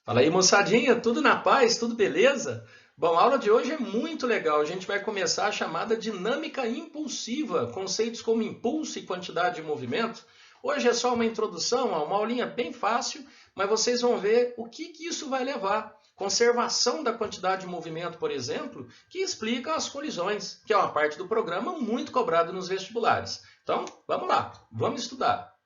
Fala aí, moçadinha, tudo na paz, tudo beleza? Bom, a aula de hoje é muito legal. A gente vai começar a chamada dinâmica impulsiva, conceitos como impulso e quantidade de movimento. Hoje é só uma introdução, uma aulinha bem fácil, mas vocês vão ver o que isso vai levar. Conservação da quantidade de movimento, por exemplo, que explica as colisões, que é uma parte do programa muito cobrado nos vestibulares. Então, vamos lá, vamos estudar.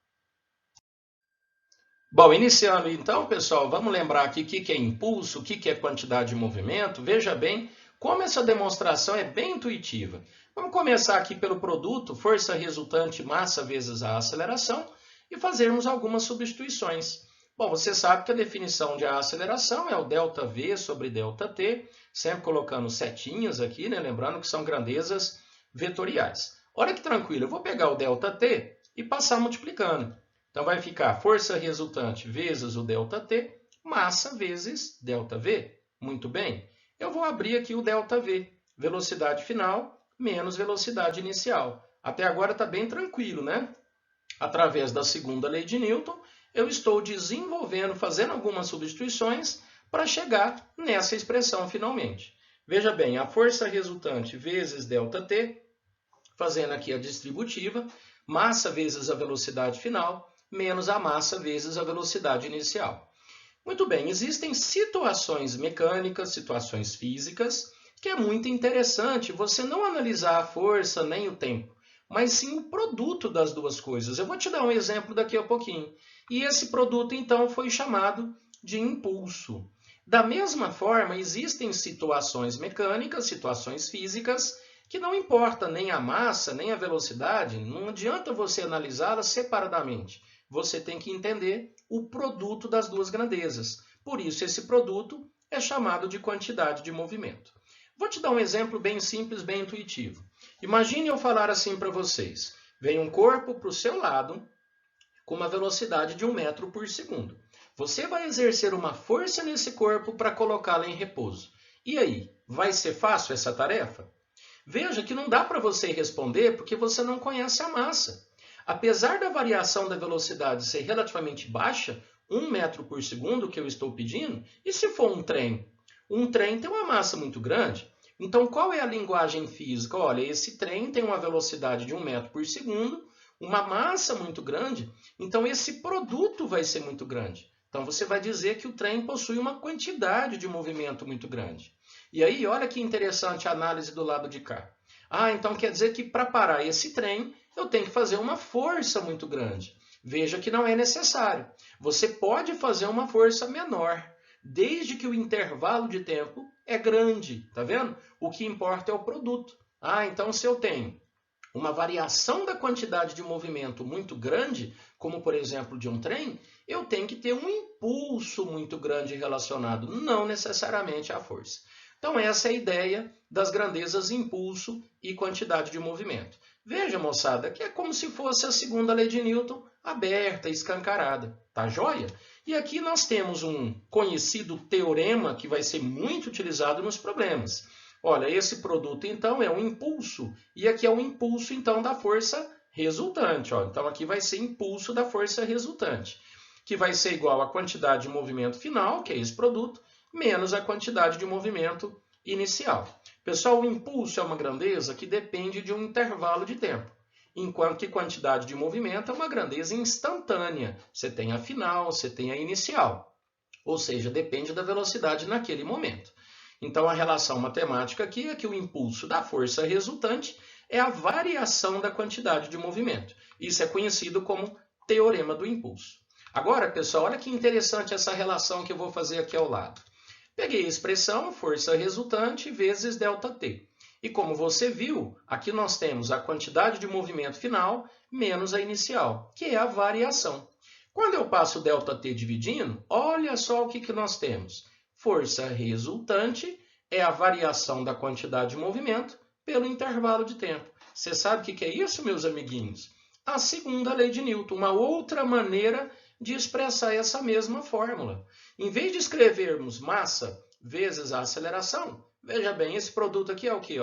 Bom, iniciando então, pessoal, vamos lembrar aqui o que é impulso, o que é quantidade de movimento. Veja bem como essa demonstração é bem intuitiva. Vamos começar aqui pelo produto, força resultante massa vezes a aceleração, e fazermos algumas substituições. Bom, você sabe que a definição de aceleração é o ΔV sobre ΔT, sempre colocando setinhas aqui, né? Lembrando que são grandezas vetoriais. Olha que tranquilo, eu vou pegar o ΔT e passar multiplicando. Então, vai ficar força resultante vezes o ΔT, massa vezes ΔV. Muito bem. Eu vou abrir aqui o ΔV, velocidade final menos velocidade inicial. Até agora está bem tranquilo, né? Através da segunda lei de Newton, eu estou desenvolvendo, fazendo algumas substituições para chegar nessa expressão finalmente. Veja bem, a força resultante vezes ΔT, fazendo aqui a distributiva, massa vezes a velocidade final, menos a massa vezes a velocidade inicial. Muito bem, existem situações mecânicas, situações físicas, que é muito interessante você não analisar a força nem o tempo, mas sim o produto das duas coisas. Eu vou te dar um exemplo daqui a pouquinho. E esse produto, então, foi chamado de impulso. Da mesma forma, existem situações mecânicas, situações físicas, que não importa nem a massa, nem a velocidade, não adianta você analisá-las separadamente. Você tem que entender o produto das duas grandezas. Por isso, esse produto é chamado de quantidade de movimento. Vou te dar um exemplo bem simples, bem intuitivo. Imagine eu falar assim para vocês. Vem um corpo para o seu lado com uma velocidade de 1 metro por segundo. Você vai exercer uma força nesse corpo para colocá-lo em repouso. E aí, vai ser fácil essa tarefa? Veja que não dá para você responder porque você não conhece a massa. Apesar da variação da velocidade ser relativamente baixa, 1 metro por segundo que eu estou pedindo, e se for um trem? Um trem tem uma massa muito grande. Então, qual é a linguagem física? Olha, esse trem tem uma velocidade de 1 metro por segundo, uma massa muito grande, então esse produto vai ser muito grande. Então, você vai dizer que o trem possui uma quantidade de movimento muito grande. E aí, olha que interessante a análise do lado de cá. Ah, então quer dizer que para parar esse trem, eu tenho que fazer uma força muito grande. Veja que não é necessário. Você pode fazer uma força menor, desde que o intervalo de tempo é grande, tá vendo? O que importa é o produto. Ah, então se eu tenho uma variação da quantidade de movimento muito grande, como por exemplo de um trem, eu tenho que ter um impulso muito grande relacionado, não necessariamente à força. Então essa é a ideia das grandezas impulso e quantidade de movimento. Veja, moçada, que é como se fosse a segunda lei de Newton aberta, escancarada. Tá joia? E aqui nós temos um conhecido teorema que vai ser muito utilizado nos problemas. Olha, esse produto então é um impulso e aqui é o impulso então da força resultante. Ó. Então aqui vai ser impulso da força resultante, que vai ser igual à quantidade de movimento final, que é esse produto, menos a quantidade de movimento inicial. Pessoal, o impulso é uma grandeza que depende de um intervalo de tempo, enquanto que quantidade de movimento é uma grandeza instantânea. Você tem a final, você tem a inicial, ou seja, depende da velocidade naquele momento. Então, a relação matemática aqui é que o impulso da força resultante é a variação da quantidade de movimento. Isso é conhecido como teorema do impulso. Agora, pessoal, olha que interessante essa relação que eu vou fazer aqui ao lado. Peguei a expressão força resultante vezes ΔT. E como você viu, aqui nós temos a quantidade de movimento final menos a inicial, que é a variação. Quando eu passo o ΔT dividindo, olha só o que nós temos. Força resultante é a variação da quantidade de movimento pelo intervalo de tempo. Você sabe o que é isso, meus amiguinhos? A segunda lei de Newton, uma outra maneira de expressar essa mesma fórmula. Em vez de escrevermos massa vezes a aceleração, veja bem, esse produto aqui é o que?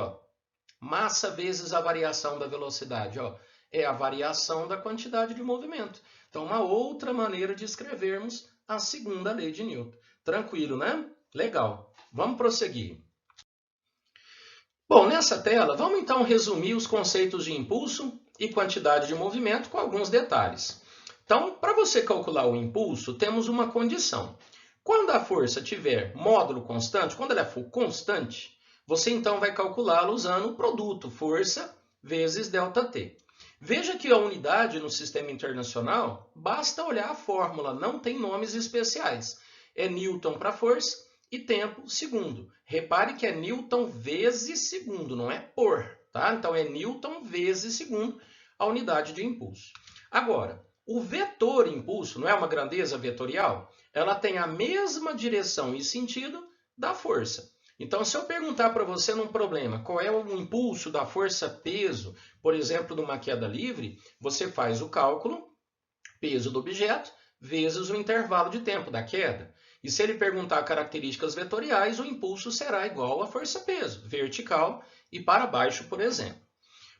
Massa vezes a variação da velocidade. Ó. É a variação da quantidade de movimento. Então, uma outra maneira de escrevermos a segunda lei de Newton. Tranquilo, né? Legal. Vamos prosseguir. Bom, nessa tela, vamos então resumir os conceitos de impulso e quantidade de movimento com alguns detalhes. Então, para você calcular o impulso, temos uma condição. Quando a força tiver módulo constante, quando ela for constante, você então vai calculá-la usando o produto força vezes ΔT. Veja que a unidade no sistema internacional, basta olhar a fórmula, não tem nomes especiais. É Newton para força e tempo segundo. Repare que é Newton vezes segundo, não é por, tá? Então é Newton vezes segundo a unidade de impulso. Agora, o vetor impulso, não é uma grandeza vetorial? Ela tem a mesma direção e sentido da força. Então, se eu perguntar para você num problema qual é o impulso da força-peso, por exemplo, numa queda livre, você faz o cálculo, peso do objeto, vezes o intervalo de tempo da queda. E se ele perguntar características vetoriais, o impulso será igual a força-peso, vertical e para baixo, por exemplo.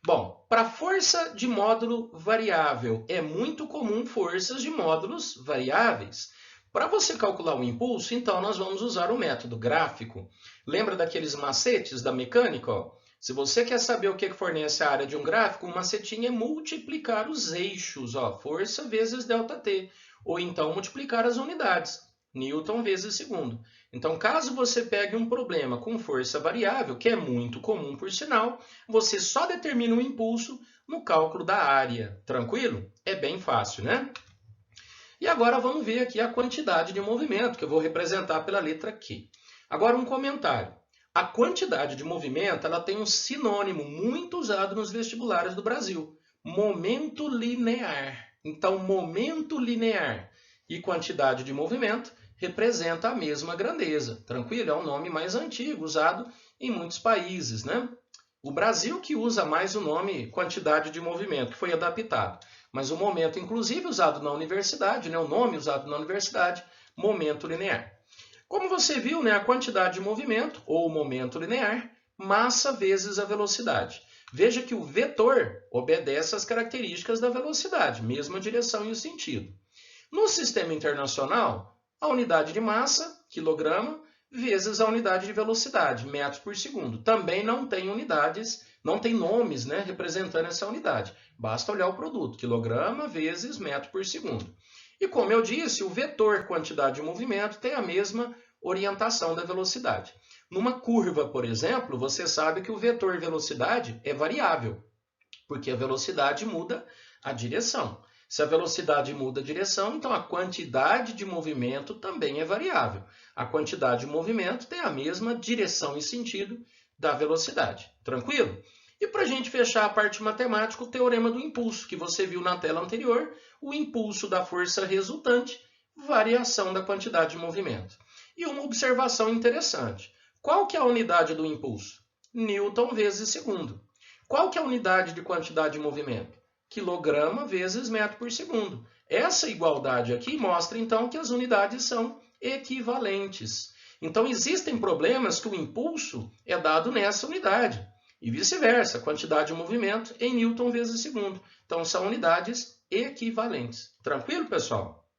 Bom, para força de módulo variável, é muito comum forças de módulos variáveis. Para você calcular o impulso, então, nós vamos usar o método gráfico. Lembra daqueles macetes da mecânica? Se você quer saber o que fornece a área de um gráfico, o macetinho é multiplicar os eixos, força vezes ΔT, ou então multiplicar as unidades, Newton vezes segundo. Então, caso você pegue um problema com força variável, que é muito comum por sinal, você só determina o impulso no cálculo da área. Tranquilo? É bem fácil, né? E agora vamos ver aqui a quantidade de movimento, que eu vou representar pela letra Q. Agora um comentário. A quantidade de movimento ela tem um sinônimo muito usado nos vestibulares do Brasil. Momento linear. Então, momento linear e quantidade de movimento representa a mesma grandeza. Tranquilo? É um nome mais antigo, usado em muitos países, né? O Brasil que usa mais o nome quantidade de movimento, que foi adaptado. Mas o momento, inclusive, usado na universidade, né? O nome usado na universidade, momento linear. Como você viu, né? A quantidade de movimento, ou momento linear, massa vezes a velocidade. Veja que o vetor obedece às características da velocidade, mesma direção e o sentido. No sistema internacional, a unidade de massa, quilograma, vezes a unidade de velocidade, metros por segundo. Também não tem unidades, não tem nomes, né, representando essa unidade. Basta olhar o produto, quilograma vezes metro por segundo. E como eu disse, o vetor quantidade de movimento tem a mesma orientação da velocidade. Numa curva, por exemplo, você sabe que o vetor velocidade é variável, porque a velocidade muda a direção. Se a velocidade muda a direção, então a quantidade de movimento também é variável. A quantidade de movimento tem a mesma direção e sentido da velocidade. Tranquilo? E para a gente fechar a parte matemática, o teorema do impulso, que você viu na tela anterior, o impulso da força resultante, variação da quantidade de movimento. E uma observação interessante. Qual que é a unidade do impulso? Newton vezes segundo. Qual que é a unidade de quantidade de movimento? Quilograma vezes metro por segundo. Essa igualdade aqui mostra, então, que as unidades são equivalentes. Então, existem problemas que o impulso é dado nessa unidade. E vice-versa, a quantidade de movimento em Newton vezes segundo. Então, são unidades equivalentes. Tranquilo, pessoal?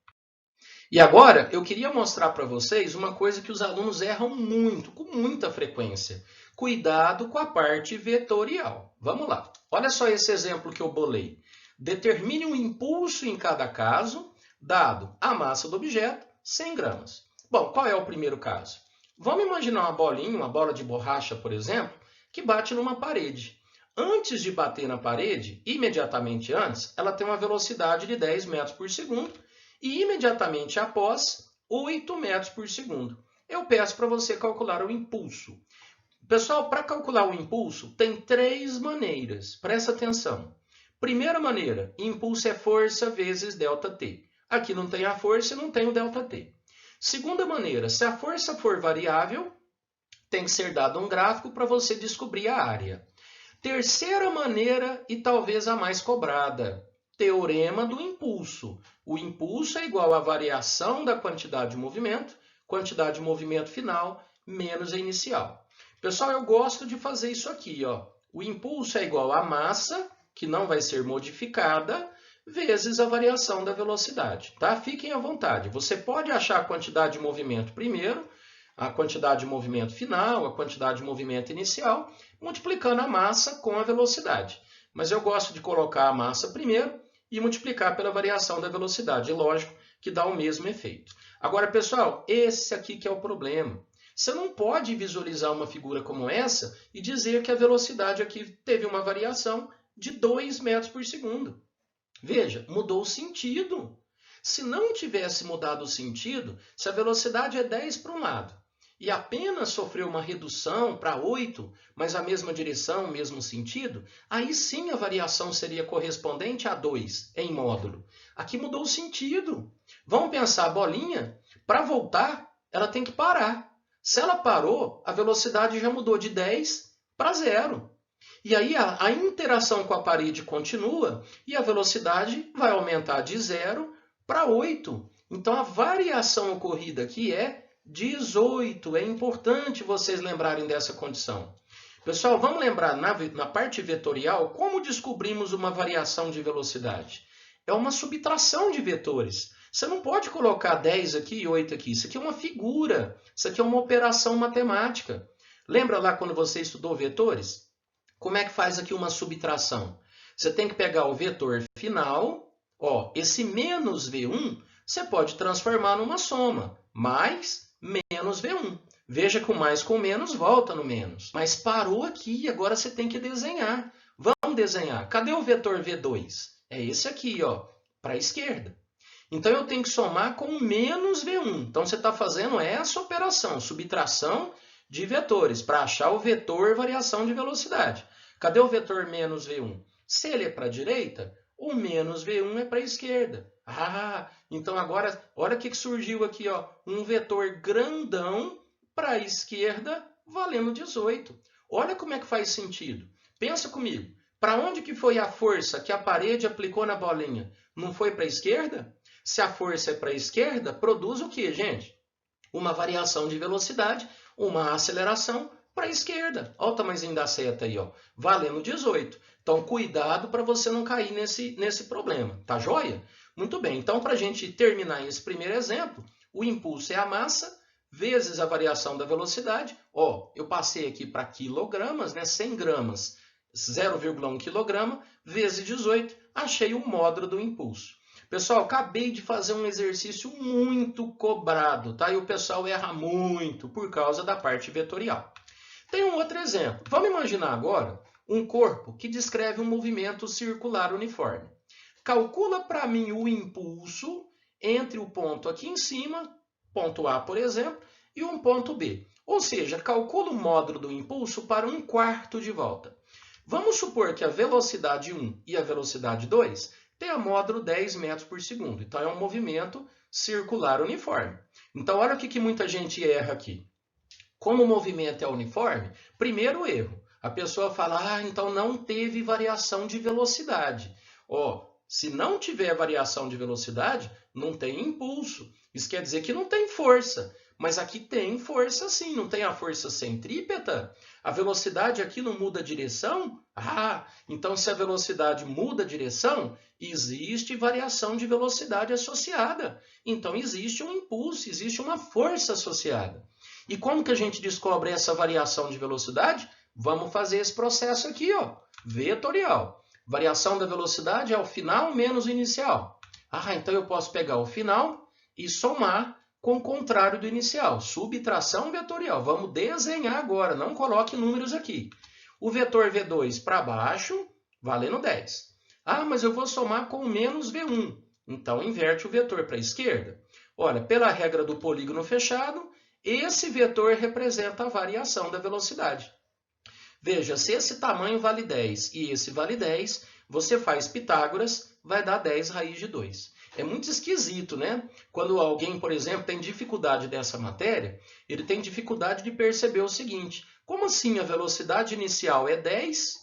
E agora, eu queria mostrar para vocês uma coisa que os alunos erram muito, com muita frequência. Cuidado com a parte vetorial. Vamos lá. Olha só esse exemplo que eu bolei. Determine o impulso em cada caso, dado a massa do objeto, 100 gramas. Bom, qual é o primeiro caso? Vamos imaginar uma bolinha, uma bola de borracha, por exemplo, que bate numa parede. Antes de bater na parede, imediatamente antes, ela tem uma velocidade de 10 metros por segundo e imediatamente após, 8 metros por segundo. Eu peço para você calcular o impulso. Pessoal, para calcular o impulso, tem 3 maneiras. Presta atenção. Primeira maneira, impulso é força vezes ΔT. Aqui não tem a força e não tem o ΔT. Segunda maneira, se a força for variável, tem que ser dado um gráfico para você descobrir a área. Terceira maneira, e talvez a mais cobrada, teorema do impulso. O impulso é igual à variação da quantidade de movimento final, menos a inicial. Pessoal, eu gosto de fazer isso aqui. O impulso é igual à massa, que não vai ser modificada, vezes a variação da velocidade, tá? Fiquem à vontade. Você pode achar a quantidade de movimento primeiro, a quantidade de movimento final, a quantidade de movimento inicial, multiplicando a massa com a velocidade. Mas eu gosto de colocar a massa primeiro e multiplicar pela variação da velocidade. E lógico que dá o mesmo efeito. Agora, pessoal, esse aqui que é o problema. Você não pode visualizar uma figura como essa e dizer que a velocidade aqui teve uma variação de 2 metros por segundo. Veja, mudou o sentido. Se não tivesse mudado o sentido, se a velocidade é 10 para um lado e apenas sofreu uma redução para 8, mas a mesma direção, o mesmo sentido, aí sim a variação seria correspondente a 2 em módulo. Aqui mudou o sentido. Vamos pensar, a bolinha, para voltar, ela tem que parar. Se ela parou, a velocidade já mudou de 10 para 0. E aí a interação com a parede continua e a velocidade vai aumentar de 0 para 8. Então a variação ocorrida aqui é 18. É importante vocês lembrarem dessa condição. Pessoal, vamos lembrar na parte vetorial como descobrimos uma variação de velocidade. É uma subtração de vetores. Você não pode colocar 10 aqui e 8 aqui. Isso aqui é uma figura. Isso aqui é uma operação matemática. Lembra lá quando você estudou vetores? Como é que faz aqui uma subtração? Você tem que pegar o vetor final, ó, esse menos V1, você pode transformar numa soma, mais menos V1. Veja que o mais com menos volta no menos. Mas parou aqui, agora você tem que desenhar. Vamos desenhar. Cadê o vetor V2? É esse aqui, ó, para a esquerda. Então eu tenho que somar com menos V1. Então você está fazendo essa operação, subtração de vetores, para achar o vetor variação de velocidade. Cadê o vetor menos V1? Se ele é para a direita, o menos V1 é para a esquerda. Ah, então agora, olha o que surgiu aqui, ó, um vetor grandão para a esquerda valendo 18. Olha como é que faz sentido. Pensa comigo. Para onde que foi a força que a parede aplicou na bolinha? Não foi para a esquerda? Se a força é para a esquerda, produz o que, gente? Uma variação de velocidade, uma aceleração para a esquerda. Olha o tamanhozinho da seta aí, ó, valendo 18. Então, cuidado para você não cair nesse problema, tá joia? Muito bem, então para a gente terminar esse primeiro exemplo, o impulso é a massa vezes a variação da velocidade. Ó, eu passei aqui para quilogramas, né? 100 gramas, 0,1 quilograma, vezes 18, achei o módulo do impulso. Pessoal, acabei de fazer um exercício muito cobrado, tá? E o pessoal erra muito por causa da parte vetorial. Tem um outro exemplo. Vamos imaginar agora um corpo que descreve um movimento circular uniforme. Calcula para mim o impulso entre o ponto aqui em cima, ponto A, por exemplo, e um ponto B. Ou seja, calcula o módulo do impulso para 1/4 de volta. Vamos supor que a velocidade 1 e a velocidade 2 tem a módulo 10 metros por segundo. Então, é um movimento circular uniforme. Então, olha o que muita gente erra aqui. Como o movimento é uniforme, primeiro erro. A pessoa fala, então não teve variação de velocidade. Ó, se não tiver variação de velocidade, não tem impulso. Isso quer dizer que não tem força. Mas aqui tem força sim, não tem a força centrípeta? A velocidade aqui não muda a direção? Então se a velocidade muda a direção, existe variação de velocidade associada. Então existe um impulso, existe uma força associada. E como que a gente descobre essa variação de velocidade? Vamos fazer esse processo aqui, ó, vetorial. Variação da velocidade é o final menos o inicial. Então eu posso pegar o final e somar com o contrário do inicial. Subtração vetorial. Vamos desenhar agora, não coloque números aqui. O vetor V2 para baixo, valendo 10. Mas eu vou somar com menos V1. Então, inverte o vetor para a esquerda. Olha, pela regra do polígono fechado, esse vetor representa a variação da velocidade. Veja, se esse tamanho vale 10 e esse vale 10, você faz Pitágoras, vai dar 10 raiz de 2. É muito esquisito, né? Quando alguém, por exemplo, tem dificuldade dessa matéria, ele tem dificuldade de perceber o seguinte: como assim a velocidade inicial é 10,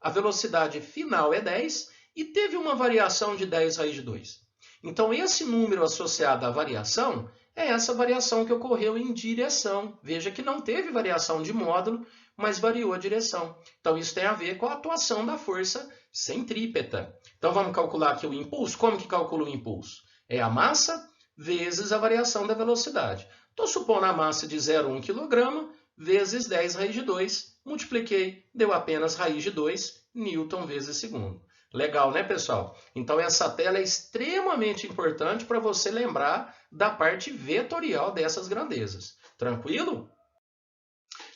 a velocidade final é 10 e teve uma variação de 10 raiz de 2? Então, esse número associado à variação é essa variação que ocorreu em direção. Veja que não teve variação de módulo, mas variou a direção. Então, isso tem a ver com a atuação da força centrípeta. Então, vamos calcular aqui o impulso. Como que calcula o impulso? É a massa vezes a variação da velocidade. Estou supondo a massa de 0,1 kg vezes 10 raiz de 2. Multipliquei, deu apenas raiz de 2 newton vezes segundo. Legal, né, pessoal? Então, essa tela é extremamente importante para você lembrar da parte vetorial dessas grandezas. Tranquilo?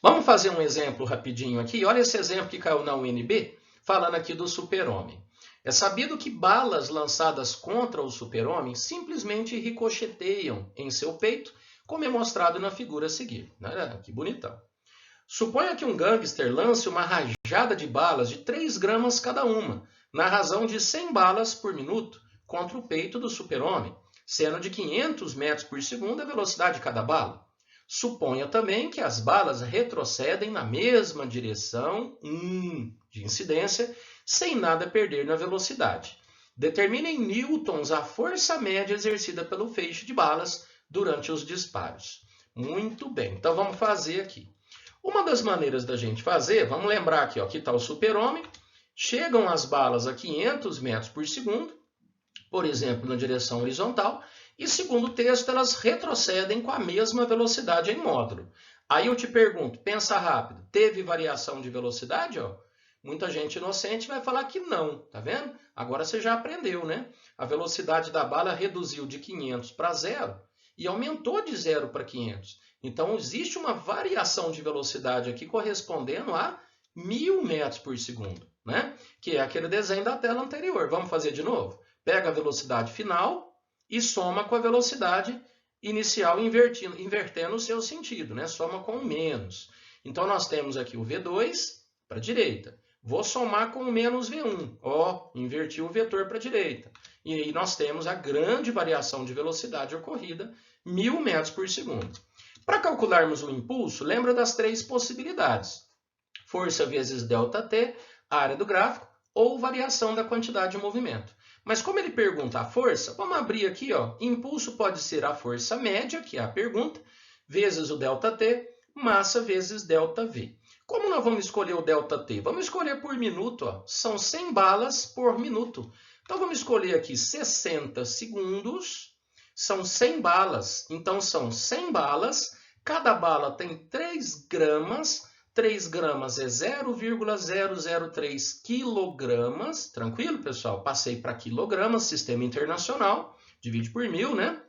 Vamos fazer um exemplo rapidinho aqui. Olha esse exemplo que caiu na UNB, falando aqui do super-homem. É sabido que balas lançadas contra o super-homem simplesmente ricocheteiam em seu peito, como é mostrado na figura a seguir. Que bonitão. Suponha que um gangster lance uma rajada de balas de 3 gramas cada uma, na razão de 100 balas por minuto, contra o peito do super-homem, sendo de 500 metros por segundo a velocidade de cada bala. Suponha também que as balas retrocedem na mesma direção de incidência, sem nada perder na velocidade. Determine em newtons a força média exercida pelo feixe de balas durante os disparos. Muito bem, então vamos fazer aqui. Uma das maneiras da gente fazer, vamos lembrar aqui, ó, aqui está o super-homem, chegam as balas a 500 metros por segundo, por exemplo, na direção horizontal, e segundo o texto, elas retrocedem com a mesma velocidade em módulo. Aí eu te pergunto, pensa rápido, teve variação de velocidade? Ó? Muita gente inocente vai falar que não, tá vendo? Agora você já aprendeu, né? A velocidade da bala reduziu de 500 para 0 e aumentou de 0 para 500. Então, existe uma variação de velocidade aqui correspondendo a 1000 metros por segundo, né? Que é aquele desenho da tela anterior. Vamos fazer de novo? Pega a velocidade final e soma com a velocidade inicial invertendo o seu sentido, né? Soma com o menos. Então, nós temos aqui o V2 para a direita. Vou somar com o menos V1. Ó, inverti o vetor para a direita. E aí nós temos a grande variação de velocidade ocorrida, 1000 metros por segundo. Para calcularmos o impulso, lembra das 3 possibilidades. Força vezes ΔT, área do gráfico, ou variação da quantidade de movimento. Mas como ele pergunta a força, vamos abrir aqui, ó. Impulso pode ser a força média, que é a pergunta, vezes o ΔT, massa vezes ΔV. Como nós vamos escolher o ΔT? Vamos escolher por minuto, ó. São 100 balas por minuto. Então vamos escolher aqui 60 segundos, são 100 balas. Então são 100 balas, cada bala tem 3 gramas, 3 gramas é 0,003 quilogramas. Tranquilo, pessoal? Passei para quilogramas, sistema internacional, divide por 1000, né?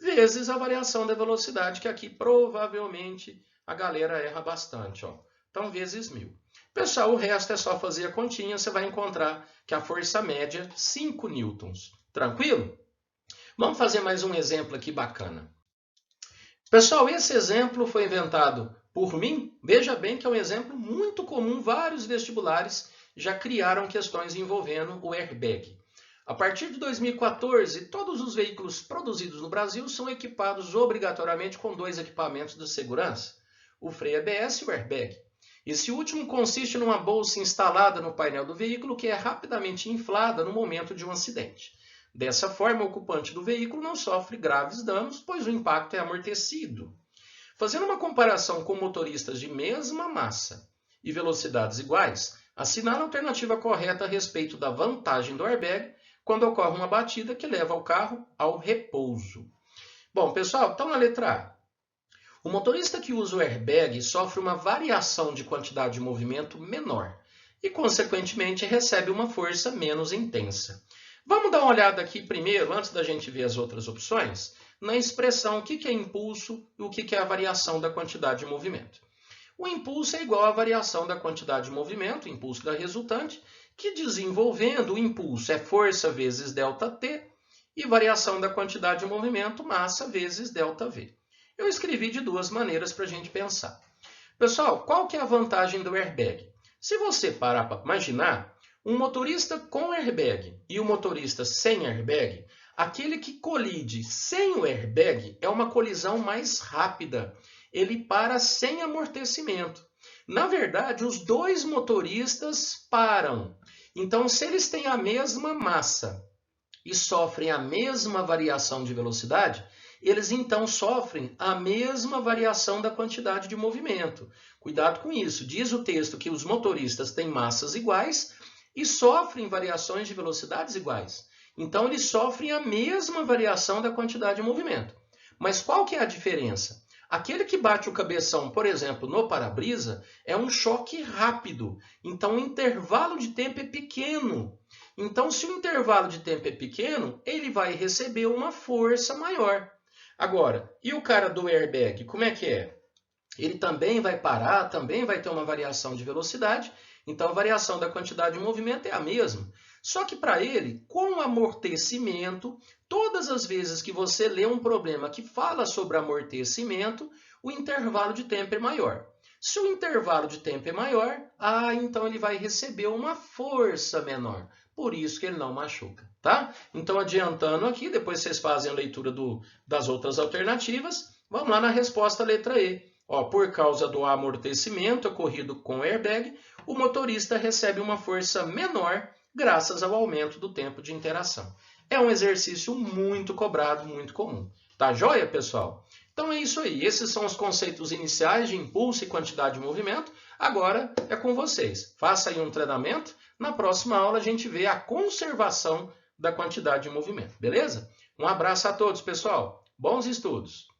Vezes a variação da velocidade, que aqui provavelmente a galera erra bastante, ó. Então, vezes 1000. Pessoal, o resto é só fazer a continha, você vai encontrar que a força média é 5 newtons. Tranquilo? Vamos fazer mais um exemplo aqui bacana. Pessoal, esse exemplo foi inventado por mim. Veja bem que é um exemplo muito comum, vários vestibulares já criaram questões envolvendo o airbag. A partir de 2014, todos os veículos produzidos no Brasil são equipados obrigatoriamente com 2 equipamentos de segurança, o freio ABS e o airbag. Esse último consiste numa bolsa instalada no painel do veículo que é rapidamente inflada no momento de um acidente. Dessa forma, o ocupante do veículo não sofre graves danos, pois o impacto é amortecido. Fazendo uma comparação com motoristas de mesma massa e velocidades iguais, assinale a alternativa correta a respeito da vantagem do airbag quando ocorre uma batida que leva o carro ao repouso. Bom, pessoal, então na letra A. O motorista que usa o airbag sofre uma variação de quantidade de movimento menor e, consequentemente, recebe uma força menos intensa. Vamos dar uma olhada aqui primeiro, antes da gente ver as outras opções, na expressão o que é impulso e o que é a variação da quantidade de movimento. O impulso é igual à variação da quantidade de movimento, impulso da resultante, que desenvolvendo o impulso é força vezes ΔT e variação da quantidade de movimento, massa vezes ΔV. Eu escrevi de 2 maneiras para a gente pensar. Pessoal, qual que é a vantagem do airbag? Se você parar para imaginar, um motorista com airbag e um motorista sem airbag, aquele que colide sem o airbag é uma colisão mais rápida. Ele para sem amortecimento. Na verdade, os 2 motoristas param. Então, se eles têm a mesma massa e sofrem a mesma variação de velocidade, eles então sofrem a mesma variação da quantidade de movimento. Cuidado com isso. Diz o texto que os motoristas têm massas iguais e sofrem variações de velocidades iguais. Então, eles sofrem a mesma variação da quantidade de movimento. Mas qual que é a diferença? Aquele que bate o cabeção, por exemplo, no para-brisa, é um choque rápido. Então, o intervalo de tempo é pequeno. Então, se o intervalo de tempo é pequeno, ele vai receber uma força maior. Agora, e o cara do airbag, como é que é? Ele também vai parar, também vai ter uma variação de velocidade, então a variação da quantidade de movimento é a mesma. Só que para ele, com amortecimento, todas as vezes que você lê um problema que fala sobre amortecimento, o intervalo de tempo é maior. Se o intervalo de tempo é maior, então ele vai receber uma força menor. Por isso que ele não machuca, tá? Então, adiantando aqui, depois vocês fazem a leitura das outras alternativas, vamos lá na resposta letra E. Ó, por causa do amortecimento ocorrido com o airbag, o motorista recebe uma força menor graças ao aumento do tempo de interação. É um exercício muito cobrado, muito comum. Tá joia, pessoal? Então é isso aí. Esses são os conceitos iniciais de impulso e quantidade de movimento. Agora é com vocês. Faça aí um treinamento. Na próxima aula a gente vê a conservação da quantidade de movimento. Beleza? Um abraço a todos, pessoal. Bons estudos!